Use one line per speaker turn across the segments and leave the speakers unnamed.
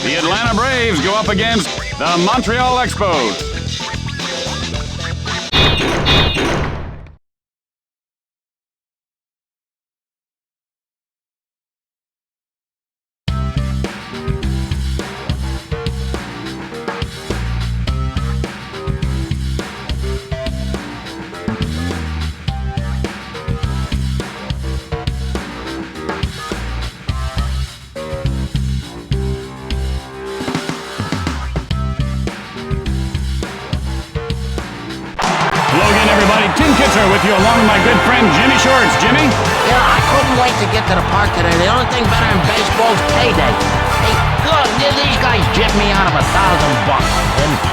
The Atlanta Braves go up against the Montreal Expos. With you along with my good friend Jimmy Shorts. Jimmy?
Yeah, I couldn't wait to get to the park today. The only thing better than baseball is payday. Hey, look, these guys gypped me out of $1,000.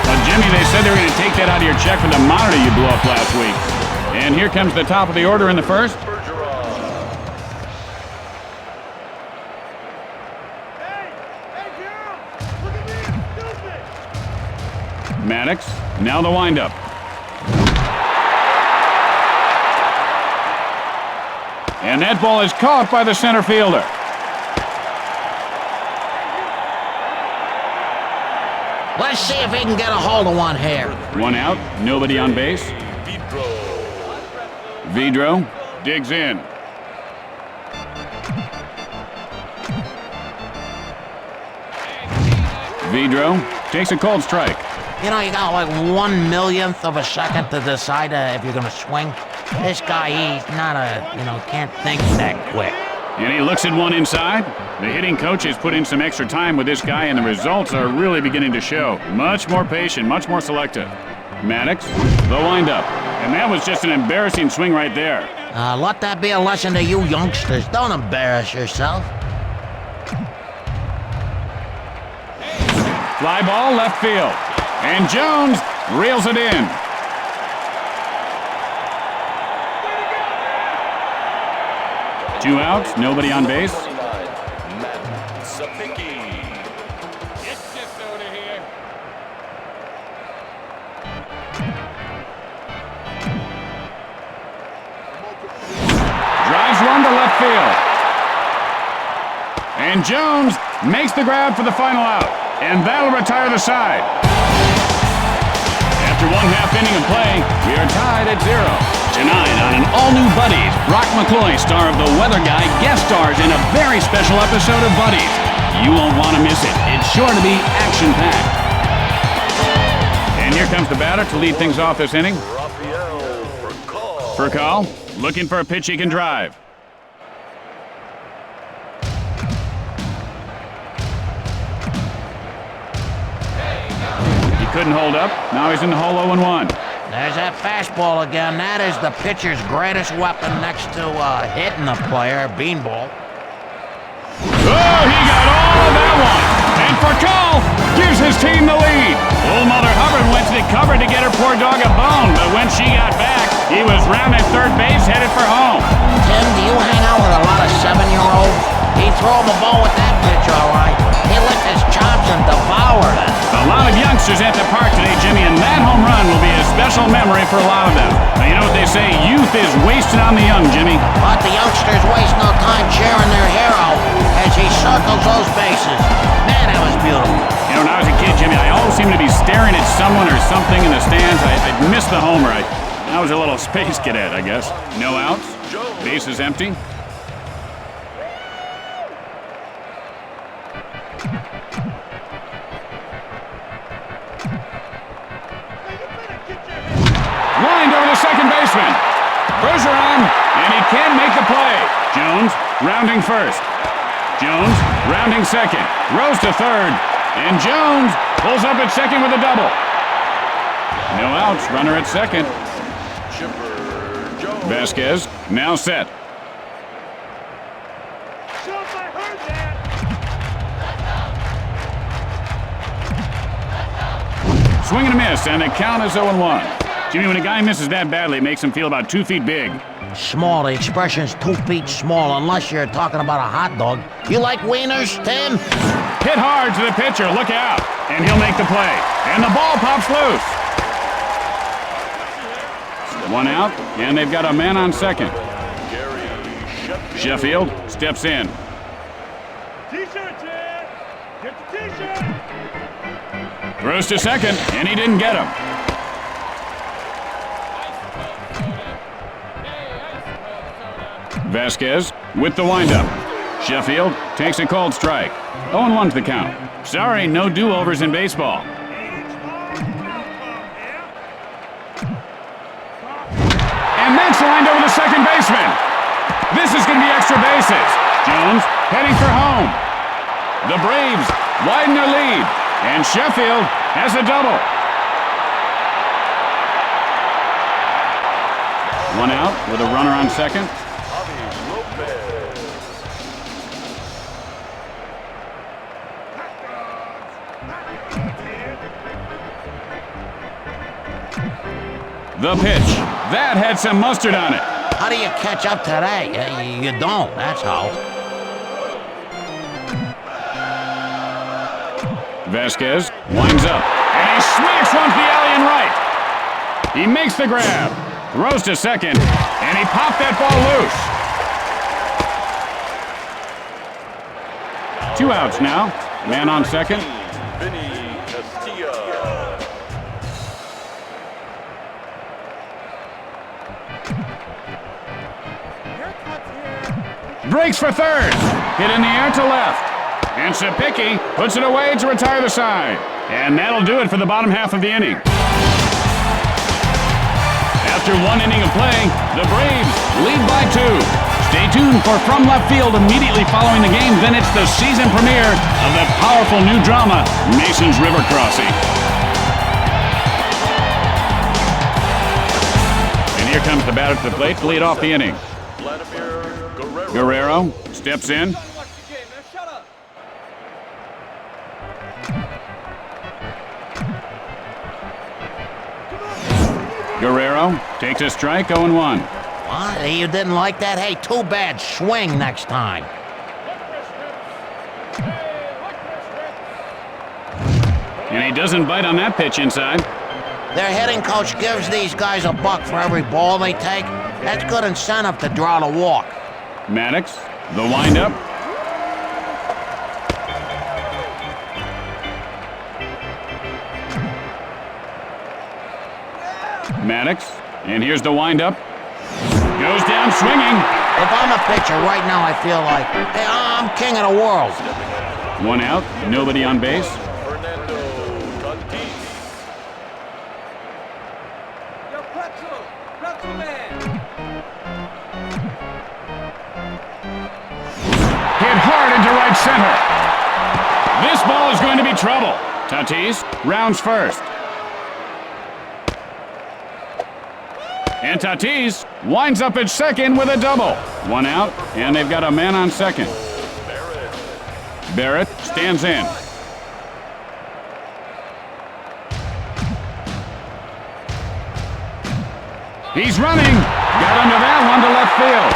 Well, Jimmy, they said they were going to take that out of your check for the monitor you blew up last week. And here comes the top of the order in the first. Maddox, now the windup. And that ball is caught by the center fielder.
Let's see if he can get a hold of one here.
One out, nobody on base. Vidro digs in. Vidro takes a cold strike.
You know, you got like 1/1,000,000th of a second to decide if you're going to swing. This guy, he's not can't think that quick.
And he looks at one inside. The hitting coach has put in some extra time with this guy, and the results are really beginning to show. Much more patient, much more selective. Maddox, the windup. And that was just an embarrassing swing right there.
Let that be a lesson to you youngsters. Don't embarrass yourself.
Fly ball left field. And Jones reels it in. Two outs, nobody on base. Drives one to left field. And Jones makes the grab for the final out. And that'll retire the side. After one half inning of play, we are tied at 0. Tonight on an all-new Buddies, Brock McCloy, star of The Weather Guy, guest stars in a very special episode of Buddies. You won't want to miss it. It's sure to be action-packed. And here comes the batter to lead things off this inning. Furcal, looking for a pitch he can drive. He couldn't hold up. Now he's in the hole 0-1.
There's that fastball again. That is the pitcher's greatest weapon next to hitting the player, beanball.
Oh, he got all of that one. And Furcal gives his team the lead. Old Mother Hubbard went to the cover to get her poor dog a bone, but when she got back, he was rounding third base, headed for home.
Tim, do you hang out with a lot of 7-year-olds? He'd throw him a ball with that pitch, all right. He licked his chops and devoured it.
A lot of youngsters at the park today, Jimmy, and that home run will be a special memory for a lot of them. Now, you know what they say, youth is wasted on the young, Jimmy.
But the youngsters waste no time cheering their hero as he circles those bases. Man, that was beautiful.
You know, when I was a kid, Jimmy, I always seemed to be staring at someone or something in the stands. I'd miss the homer. I was a little space cadet, I guess. No outs. Base is empty. Lined over the second baseman. Bergeron, and he can't make the play. Jones rounding first. Jones rounding second. Rose to third. And Jones pulls up at second with a double. No outs. Runner at second. Vasquez now set. Swing and a miss, and the count is 0-1. Jimmy, when a guy misses that badly, it makes him feel about 2 feet big.
Small. The expression's 2 feet small, unless you're talking about a hot dog. You like wieners, Tim?
Hit hard to the pitcher. Look out. And he'll make the play. And the ball pops loose. 1 out, and they've got a man on second. Sheffield steps in.
T-shirt, Chad. Get the T-shirt.
Throws to second, and he didn't get him. Vasquez with the windup. Sheffield takes a called strike. 0-1 to the count. Sorry, no do-overs in baseball. And that's lined over the second baseman. This is going to be extra bases. Jones heading for home. The Braves widen their lead, and Sheffield has a double. One out with a runner on second. The pitch. That had some mustard on it.
How do you catch up to that? You don't, that's how.
Vasquez winds up, and he smacks one to the alley and right. He makes the grab, throws to second, and he popped that ball loose. 2 outs now. Man on second. Breaks for third. Hit in the air to left. And Sapicki puts it away to retire the side. And that'll do it for the bottom half of the inning. After 1 inning of play, the Braves lead by 2. Stay tuned for From Left Field immediately following the game. Then it's the season premiere of the powerful new drama, Mason's River Crossing. And here comes the batter to the plate to lead off the inning. Guerrero steps in. Guerrero takes a strike, 0-1.
What? You didn't like that? Hey, too bad. Swing next time.
And he doesn't bite on that pitch inside.
Their hitting coach gives these guys a buck for every ball they take. That's good incentive to draw the walk.
Maddox, the windup. Maddox, and here's the windup. Goes down swinging.
If I'm a pitcher right now, I feel like, hey, I'm king of the world.
1 out, nobody on base. Hit hard into right center. This ball is going to be trouble. Tatis rounds first. And Tatis winds up at second with a double. 1 out, and they've got a man on second. Barrett stands in. He's running. Got under that one to left field.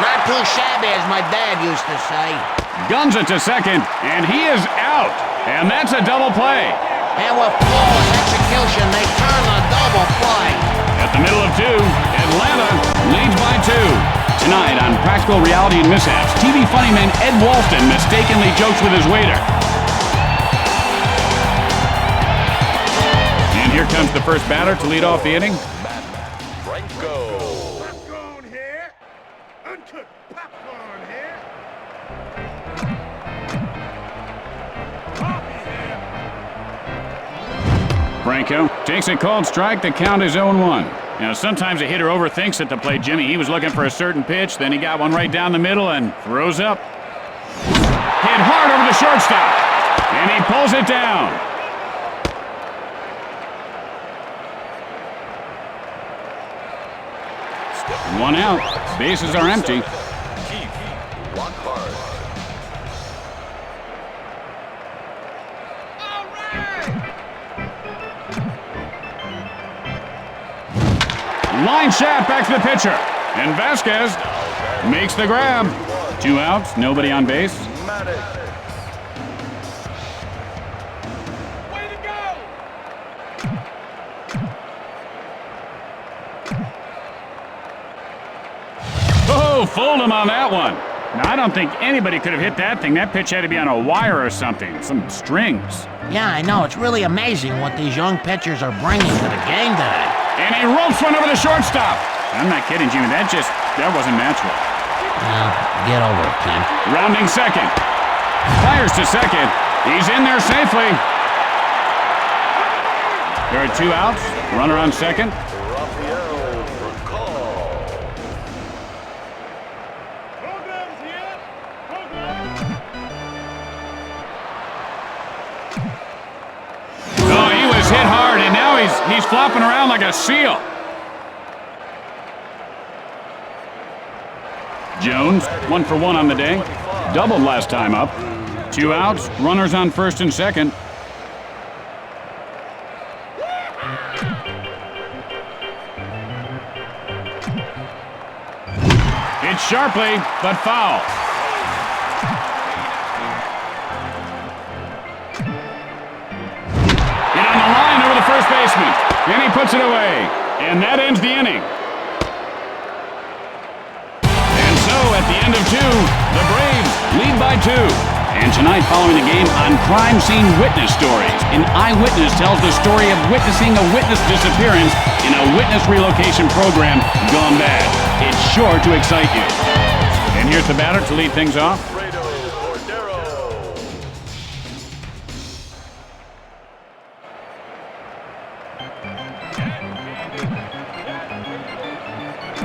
Not too shabby, as my dad used to say.
Guns it to second, and he is out. And that's a double play.
And with flawless execution, they turn the double play.
At the middle of 2, Atlanta leads by 2. Tonight on Practical Reality and Mishaps, TV funny man Ed Walston mistakenly jokes with his waiter. And here comes the first batter to lead off the inning.
Popcorn here. Uncut popcorn here.
Franco takes a called strike. The count is 0-1. Now, sometimes a hitter overthinks at the plate. Jimmy, he was looking for a certain pitch, then he got one right down the middle and throws up. Hit hard over the shortstop, and he pulls it down. One out. Bases are empty. Line shot back to the pitcher. And Vasquez makes the grab. 2 outs, nobody on base.
Way to go!
Oh, fooled him on that one. Now, I don't think anybody could have hit that thing. That pitch had to be on a wire or something, some strings.
Yeah, I know. It's really amazing what these young pitchers are bringing to the game today.
And he ropes one over the shortstop. I'm not kidding, Jimmy. That wasn't natural.
Well, get over it, Tim.
Rounding second. Fires to second. He's in there safely. There are 2 outs. Runner on second. Oh, he was hit hard, and now he's flopping around like a seal. Jones, 1 for 1 on the day. Doubled last time up. 2 outs, runners on first and second. Hit sharply, but foul. Hit on the line over the first baseman, and he puts it away. And that ends the inning. At the end of 2, the Braves lead by 2. And tonight, following the game, on Crime Scene Witness Stories, an eyewitness tells the story of witnessing a witness disappearance in a witness relocation program gone bad. It's sure to excite you. And here's the batter to lead things off.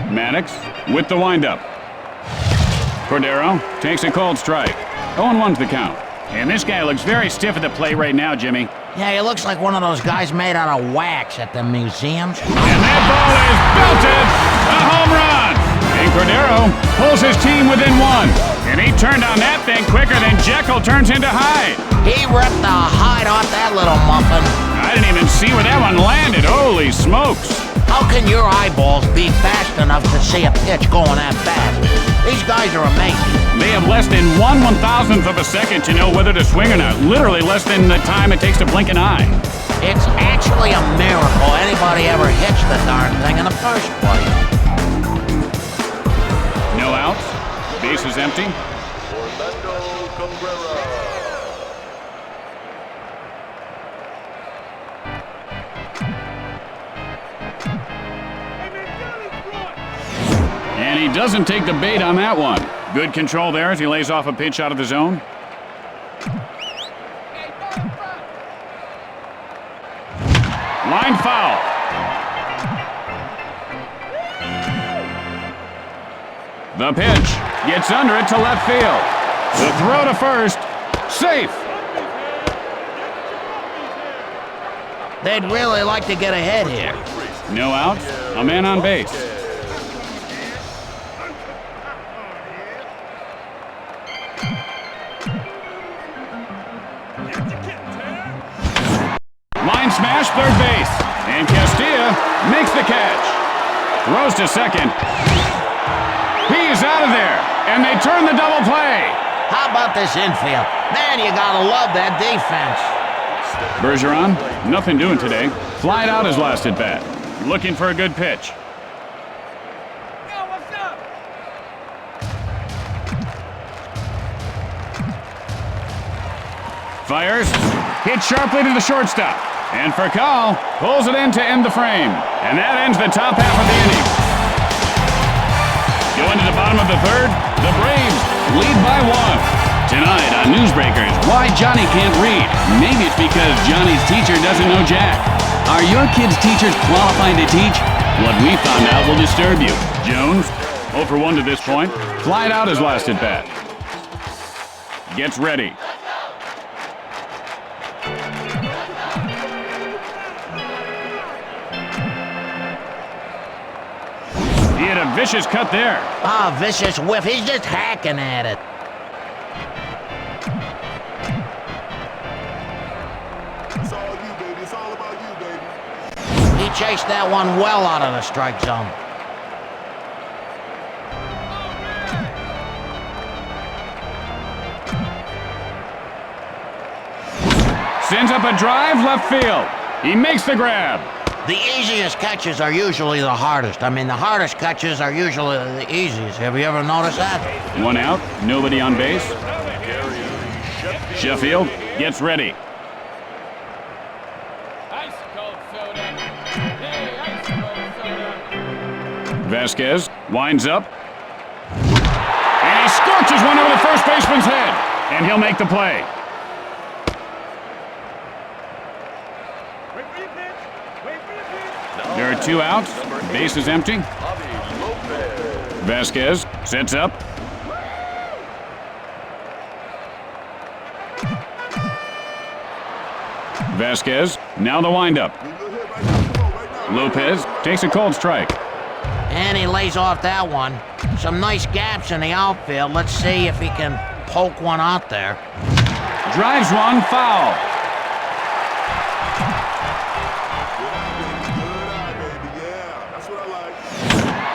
Maddox with the windup. Cordero takes a cold strike. 0-1's the count. And this guy looks very stiff at the plate right now, Jimmy.
Yeah, he looks like one of those guys made out of wax at the museums.
And that ball is belted! A home run! And Cordero pulls his team within 1. And he turned on that thing quicker than Jekyll turns into Hyde.
He ripped the hide off that little muffin.
I didn't even see where that one landed. Holy smokes.
How can your eyeballs be fast enough to see a pitch going that fast? These guys are amazing.
They have less than 1/1000th of a second to know whether to swing or not. Literally less than the time it takes to blink an eye.
It's actually a miracle anybody ever hits the darn thing in the first place.
No outs. Base is empty. And he doesn't take the bait on that one. Good control there as he lays off a pitch out of the zone. Line foul. The pitch gets under it to left field. The throw to first. Safe.
They'd really like to get ahead here.
No outs. A man on base. Line smash, third base. And Castilla makes the catch. Throws to second. He's out of there. And they turn the double play.
How about this infield? Man, you gotta love that defense.
Bergeron, nothing doing today. Flied out his last at bat. Looking for a good pitch. Fires. Hit sharply to the shortstop. And Furcal pulls it in to end the frame. And that ends the top half of the inning. Going to the bottom of the third, the Braves lead by 1. Tonight on Newsbreakers, why Johnny can't read. Maybe it's because Johnny's teacher doesn't know Jack. Are your kids' teachers qualified to teach? What we found out will disturb you. Jones, 0 for 1 to this point. Flied out his last at bat. Gets ready. He had a vicious cut there.
Ah, vicious whiff. He's just hacking at it.
It's all you, baby. It's all about you, baby.
He chased that one well out of the strike zone.
Sends up a drive left field. He makes the grab.
The easiest catches are usually the hardest. I mean, the hardest catches are usually the easiest. Have you ever noticed that?
1 out, nobody on base. Sheffield gets ready. Vasquez winds up. And he scorches one over the first baseman's head. And he'll make the play. There are 2 outs. Base is empty. Vasquez sets up. Vasquez, now the windup. Lopez takes a cold strike.
And he lays off that one. Some nice gaps in the outfield. Let's see if he can poke one out there.
Drives one foul.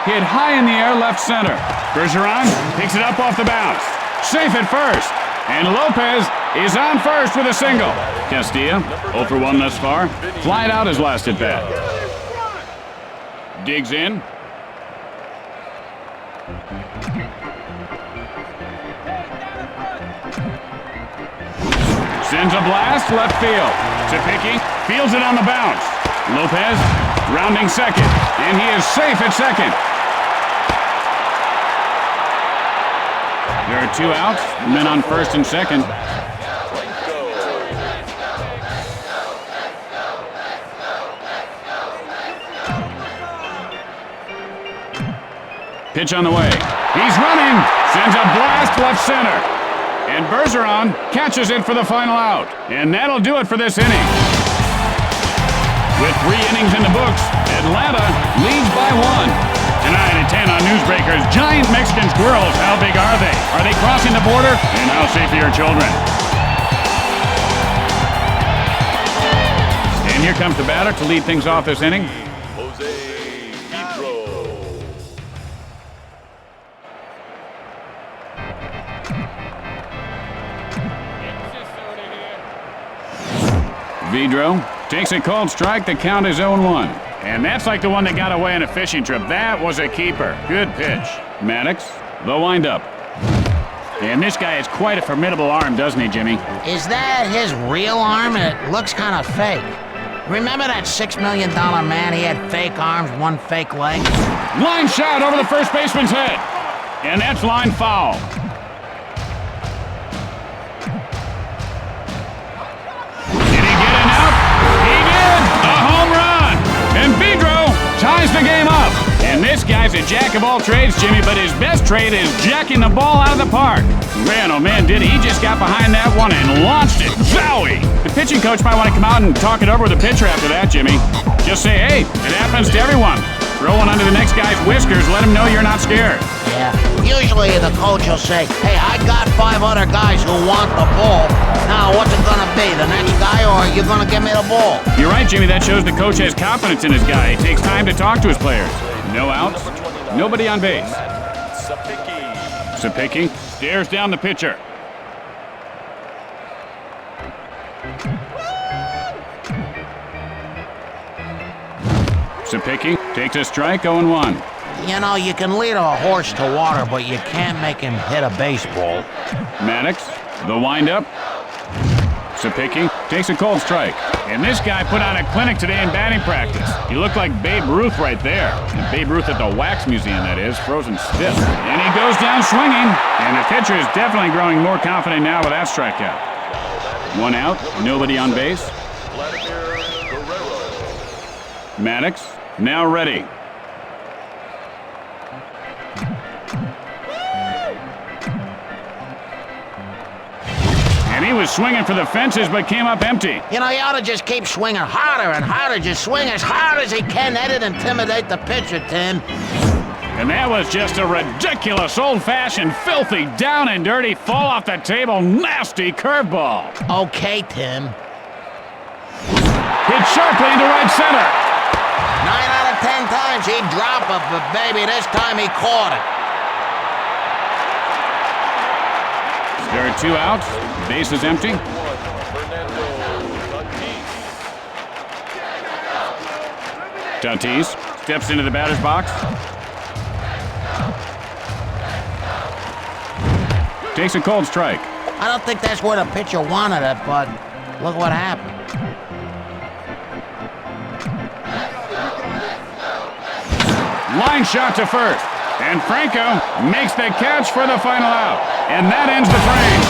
Hit high in the air, left center. Bergeron picks it up off the bounce. Safe at first. And Lopez is on first with a single. Castilla, 0 for 1 thus far. Flied out his last at bat. Digs in. Sends a blast, left field. Sapicki fields it on the bounce. Lopez rounding second, and he is safe at second. There are 2 outs, men on first and second. Pitch on the way. He's running, sends a blast left center. And Bergeron catches it for the final out. And that'll do it for this inning. With 3 innings in the books, Atlanta leads by 1. Tonight at 10 on Newsbreakers, giant Mexican squirrels. How big are they? Are they crossing the border? And how safe are your children? And here comes the batter to lead things off this inning. Vidro takes a cold strike. The count is 0-1. And that's like the one that got away on a fishing trip. That was a keeper. Good pitch. Maddox, the windup. And this guy has quite a formidable arm, doesn't he, Jimmy?
Is that his real arm? It looks kind of fake. Remember that $6 million man? He had fake arms, 1 fake leg.
Line shot over the first baseman's head. And that's line foul. And Vidro ties the game up. And this guy's a jack of all trades, Jimmy, but his best trade is jacking the ball out of the park. Man, oh man, did he just got behind that one and launched it. Zowie! The pitching coach might want to come out and talk it over with the pitcher after that, Jimmy. Just say, hey, it happens to everyone. Throw one under the next guy's whiskers, let him know you're not scared.
Yeah, usually the coach will say, hey, I got 5 other guys who want the ball. Now, what's it gonna be, the next guy, or are you gonna give me the ball?
You're right, Jimmy, that shows the coach has confidence in his guy. It takes time to talk to his players. No outs, nobody on base. Sapicki stares down the pitcher. Sapicki takes a strike, 0-1.
You know, you can lead a horse to water, but you can't make him hit a baseball.
Maddox, the windup. Sapicki takes a cold strike. And this guy put on a clinic today in batting practice. He looked like Babe Ruth right there. And Babe Ruth at the Wax Museum, that is, frozen stiff. And he goes down swinging. And the pitcher is definitely growing more confident now with that strikeout. 1 out, nobody on base. Maddox, now ready. And he was swinging for the fences, but came up empty.
You know, he ought to just keep swinging harder and harder. Just swing as hard as he can. That'd intimidate the pitcher, Tim.
And that was just a ridiculous, old-fashioned, filthy, down and dirty, fall off the table, nasty curveball.
Okay, Tim.
Hit sharply into right center.
9 out of 10 times he'd drop it, but baby, this time he caught it.
There are 2 outs. Base is empty. Tatis steps into the batter's box. Takes a cold strike.
I don't think that's where the pitcher wanted it, but look what happened.
Line shot to first. And Franco makes the catch for the final out. And that ends the frame.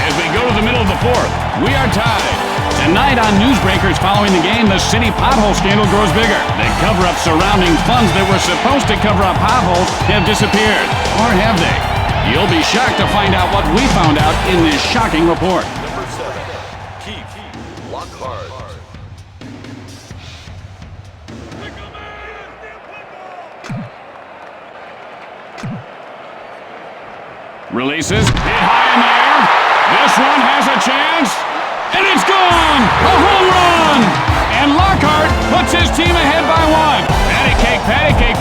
As we go to the middle of the fourth, we are tied. Tonight on Newsbreakers following the game, the city pothole scandal grows bigger. The cover-up surrounding funds that were supposed to cover up potholes have disappeared. Or have they? You'll be shocked to find out what we found out in this shocking report.
Number 7, Keith Lockhart.
Releases, hit high in the air. This one has a chance, and it's gone! A home run! And Lockhart puts his team ahead by 1. Patty cake,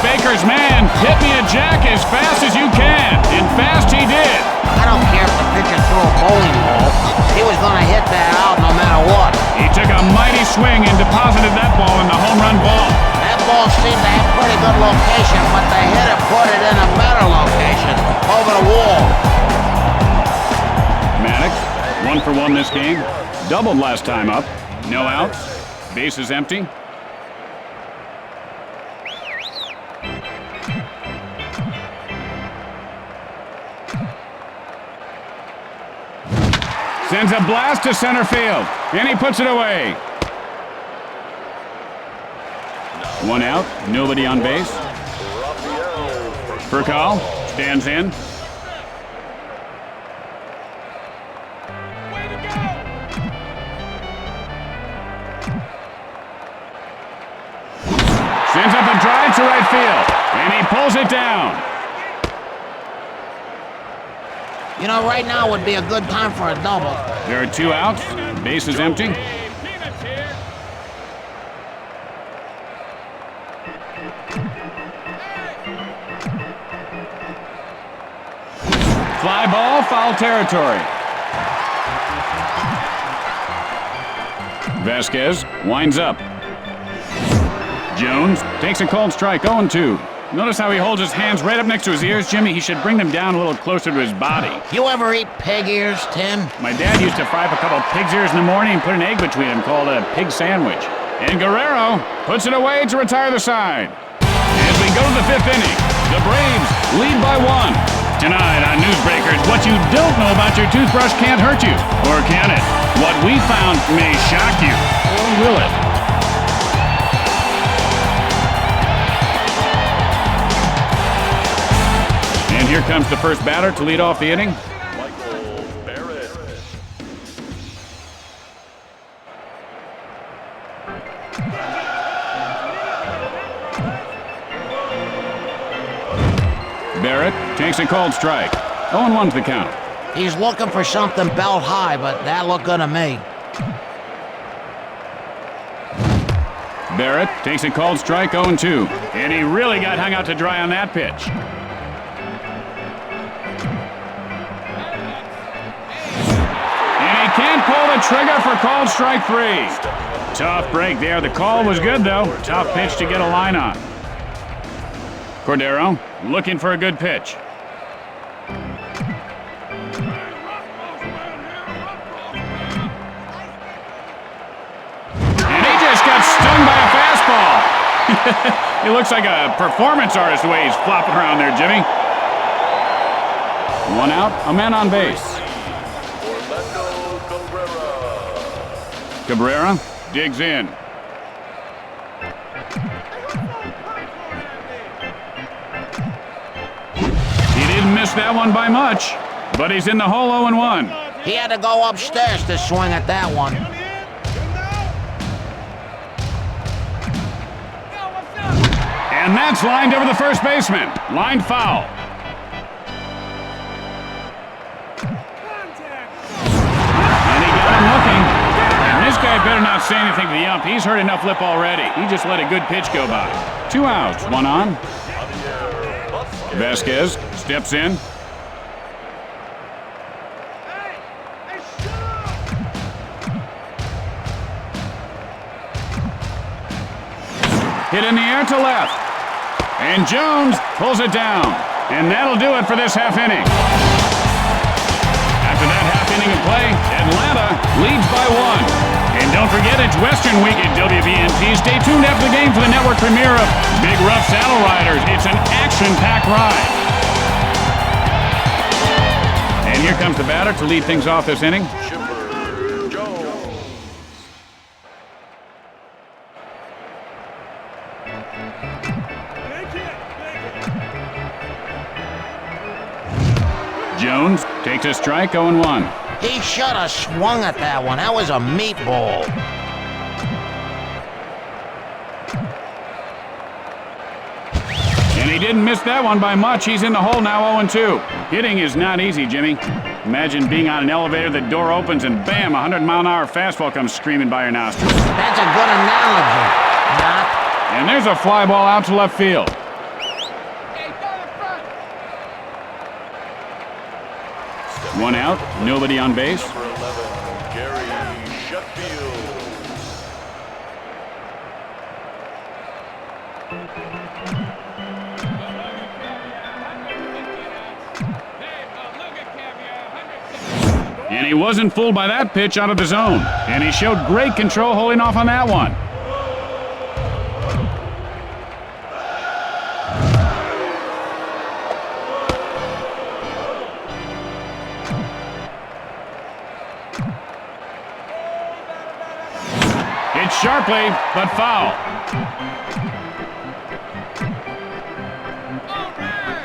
Baker's man. Hit me a jack as fast as you can. And fast he did.
I don't care if the pitcher threw a bowling ball. He was going to hit that out no matter what.
He took a mighty swing and deposited that ball in the home run vault.
That ball seemed to have pretty good location, but the hitter put it in a better location, over the wall.
Maddox, 1 for 1 this game. Doubled last time up. No outs. Bases empty. Sends a blast to center field, and he puts it away. 1 out, nobody on base. Furcal stands in. Sends up a drive to right field, and he pulls it down.
You know, right now would be a good time for a double.
There are 2 outs, base is empty. Fly ball, foul territory. Vasquez winds up. Jones takes a cold strike, 0-2. Notice how he holds his hands right up next to his ears, Jimmy. He should bring them down a little closer to his body.
You ever eat pig ears, Tim?
My dad used to fry up a couple of pig's ears in the morning and put an egg between them called a pig sandwich. And Guerrero puts it away to retire the side. As we go to the 5th inning, the Braves lead by 1. Tonight on Newsbreakers, what you don't know about your toothbrush can't hurt you. Or can it? What we found may shock you. Or will it? And here comes the first batter to lead off the inning. Barrett takes a cold strike. 0-1's the count.
He's looking for something belt high, but that looked good to me.
Barrett takes a cold strike, 0-2. And he really got hung out to dry on that pitch. And he can't pull the trigger for cold strike 3. Tough break there. The call was good, though. Tough pitch to get a line on. Cordero looking for a good pitch. And he just got stung by a fastball. He looks like a performance artist the way he's flopping around there, Jimmy. 1 out, a man on base. Cabrera digs in. Missed that one by much, but he's in the hole 0-1.
He had to go upstairs to swing at that one.
And that's lined over the first baseman. Lined foul. And he got him looking. And this guy better not say anything to the ump. He's heard enough lip already. He just let a good pitch go by. 2 outs, 1 on. Vasquez steps in. hit in the air to left. And Jones pulls it down. And that'll do it for this half inning. After that half inning of play, Atlanta leads by 1. And don't forget, it's Western Week at WBNP. Stay tuned after the game for the network premiere of Big Rough Saddle Riders. It's an action-packed ride. And here comes the batter to lead things off this inning. Jones takes a strike, 0-1.
He should have swung at that one. That was a meatball.
And he didn't miss that one by much. He's in the hole now, 0-2. Hitting is not easy, Jimmy. Imagine being on an elevator, the door opens, and bam, a 100-mile-an-hour fastball comes screaming by your nostrils.
That's a good analogy. Nah.
And there's a fly ball out to left field. One out, nobody on base.
Number 11, Gary Sheffield.
And he wasn't fooled by that pitch out of the zone. And he showed great control holding off on that one. Hit sharply, but foul.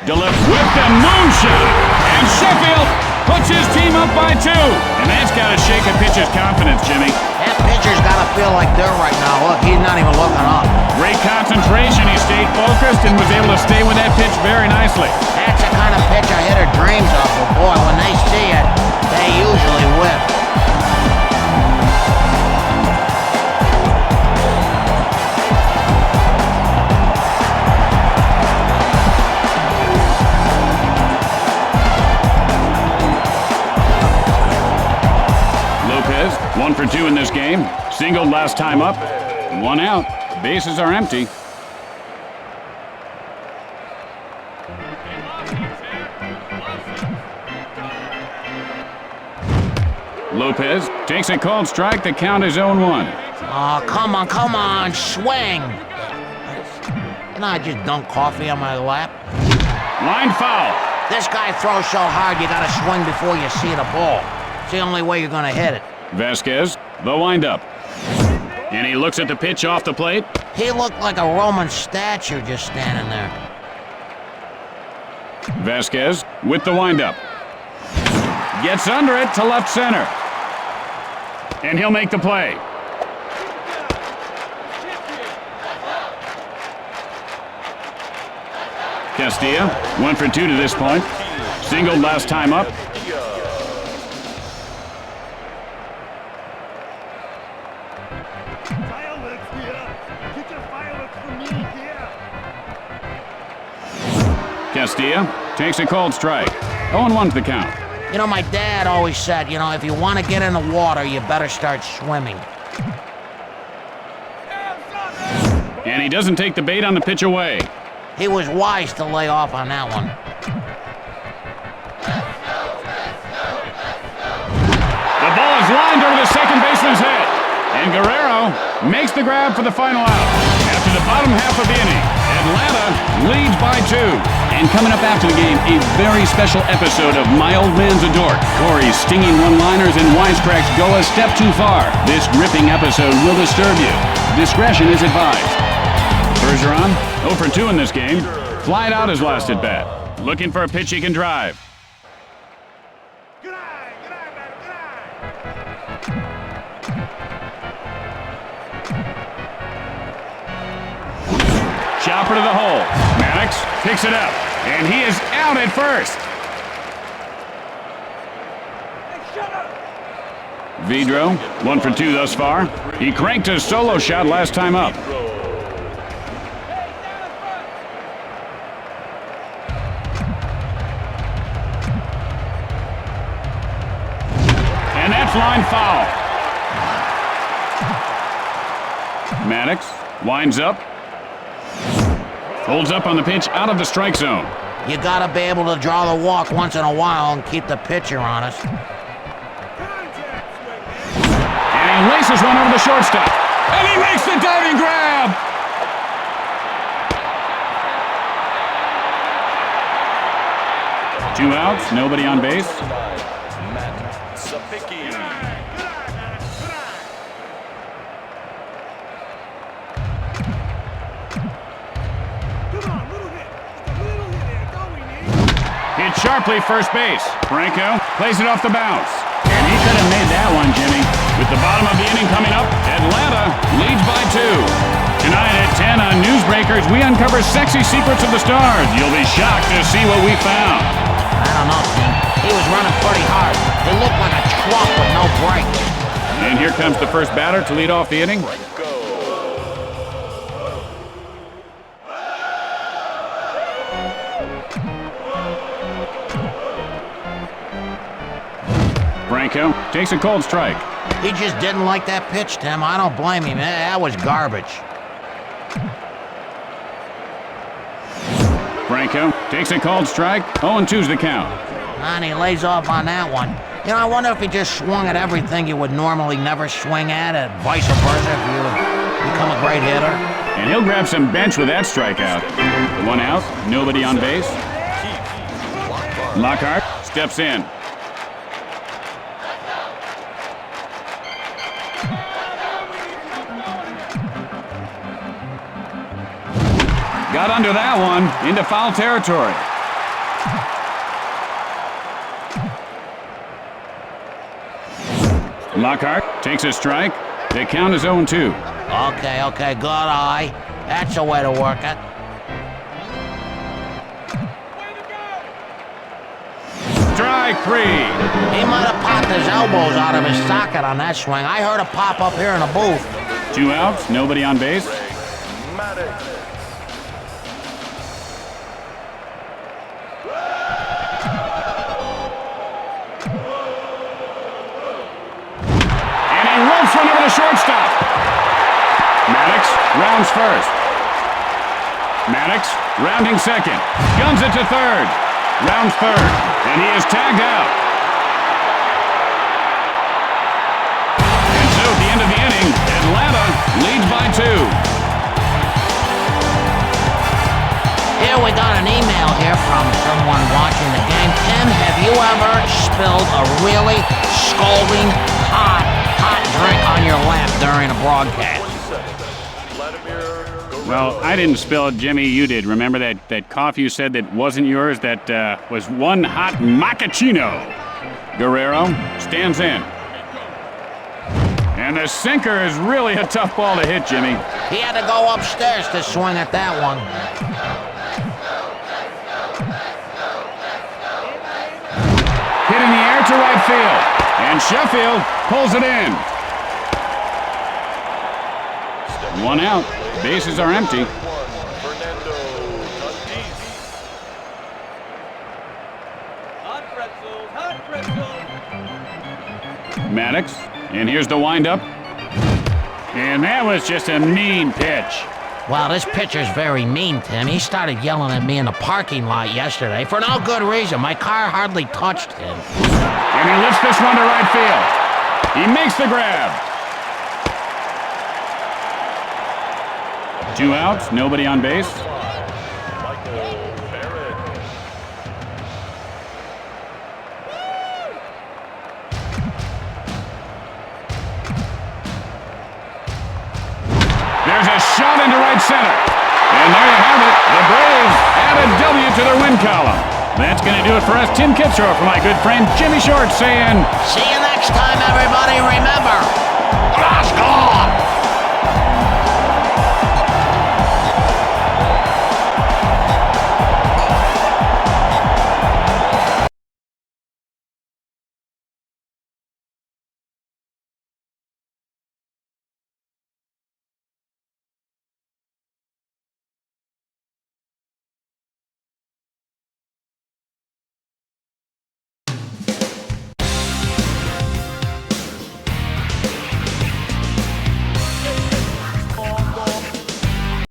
Delivers with the moonshot. And Sheffield puts his team up by 2. And that's got to shake a pitcher's confidence, Jimmy.
That pitcher's got to feel like dirt right now. Look, he's not even looking up.
Great concentration. He stayed focused and was able to stay with that pitch very nicely.
That's the kind of pitch a hitter dreams of. But boy, when they see it, they usually whip.
Lopez, 1 for 2 in this game. Singled last time up. 1 out. Bases are empty. Lopez takes a called strike. The count is 0-1.
Oh, come on, swing. Can I just dunk coffee on my lap?
Line foul.
This guy throws so hard you gotta swing before you see the ball. It's the only way you're gonna hit it.
Vasquez, the windup. And he looks at the pitch off the plate.
He looked like a Roman statue just standing there.
Vasquez with the windup. Gets under it to left center. And he'll make the play. Castilla, 1 for 2 to this point. Singled last time up.
Fireworks here. Get your fireworks for me here.
Castilla takes a called strike. 0-1 to the count.
You know, my dad always said, you know, if you want to get in the water, you better start swimming.
And he doesn't take the bait on the pitch away.
He was wise to lay off on that one.
The ball is lined over the second baseman's head. And Guerrero makes the grab for the final out. After the bottom half of the inning, Atlanta leads by 2. And coming up after the game, a very special episode of My Old Man's a Dork. Corey's stinging one-liners and wisecracks go a step too far. This gripping episode will disturb you. Discretion is advised. Bergeron, 0 for 2 in this game. Flied out his last at bat. Looking for a pitch he can drive.
Good eye, man, good eye.
Chopper to the hole. Maddox picks it up. And he is out at first. Vidro, 1 for 2 thus far. He cranked his solo shot last time up. And that's line foul. Maddox winds up. Holds up on the pitch out of the strike zone.
You gotta be able to draw the walk once in a while and keep the pitcher honest.
And he laces one over the shortstop. And he makes the diving grab! Two outs, nobody on base. Hit sharply first base. Franco plays it off the bounce. And he could have made that one, Jimmy. With the bottom of the inning coming up, Atlanta leads by 2. Tonight at 10 on Newsbreakers, we uncover sexy secrets of the stars. You'll be shocked to see what we found.
I don't know, Tim. He was running pretty hard. It looked like a truck with no brakes.
And here comes the first batter to lead off the inning. Franco takes a cold strike.
He just didn't like that pitch, Tim. I don't blame him. That was garbage.
Franco takes a cold strike. 0-2's the count.
And he lays off on that one. You know, I wonder if he just swung at everything you would normally never swing at, and vice versa if you become a great hitter.
And he'll grab some bench with that strikeout. 1 out, nobody on base. Lockhart steps in. Got under that one, into foul territory. Lockhart takes a strike. The count is 0-2.
Okay, good eye. That's a way to work it.
Strike 3.
He might have popped his elbows out of his socket on that swing. I heard a pop up here in the booth.
2 outs, nobody on base. One over the shortstop. Maddox rounds first. Maddox rounding second. Guns it to third. Rounds third. And he is tagged out. And so at the end of the inning, Atlanta leads by 2.
Here we got an email here from someone watching the game. Tim, have you ever spilled a really scalding hot drink on your lap during a broadcast?
Well, I didn't spill it, Jimmy. You did. Remember that coffee you said that wasn't yours? That was one hot macchiato. Guerrero stands in. And the sinker is really a tough ball to hit, Jimmy.
He had to go upstairs to swing at that one.
Hit in the air to right field. And Sheffield pulls it in. 1 out. Bases are empty. Maddox. And here's the windup. And that was just a mean pitch.
Well, this pitcher's very mean, Tim. He started yelling at me in the parking lot yesterday for no good reason. My car hardly touched him.
And he lifts this one to right field. He makes the grab. 2 outs, nobody on base. There's a shot into right center. And there you have it. The Braves add a W to their win column. That's going to do it for us. Tim Kitzrow for my good friend Jimmy Short saying,
see you next time, everybody. Remember, let's go!